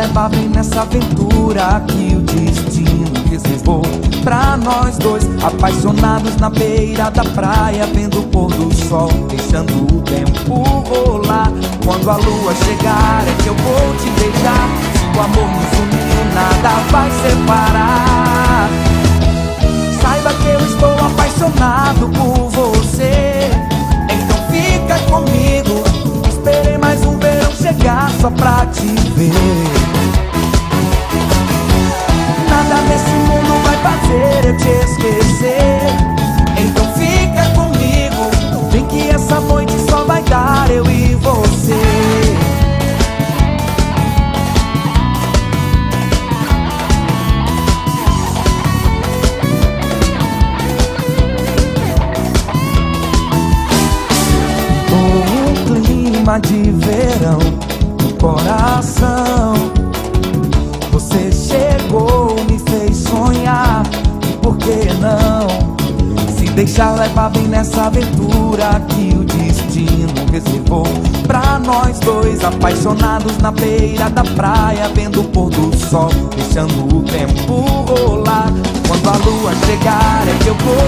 levar bem nessa aventura que o destino reservou pra nós dois, apaixonados na beira da praia, vendo o pôr do sol, deixando o tempo rolar. Quando a lua chegar é que eu vou te beijar. Se o amor nos uniu, nada vai separar. Saiba que eu estou apaixonado por você, então fica comigo. Esperei mais um verão chegar só pra te ver. Nada nesse mundo vai fazer eu te esquecer, então fica comigo. Vem que essa noite só vai dar eu e você. De verão no coração, você chegou, me fez sonhar. E por que não se deixar levar bem nessa aventura que o destino reservou pra nós dois, apaixonados na beira da praia, vendo o pôr do sol, deixando o tempo rolar. Quando a lua chegar é que eu vou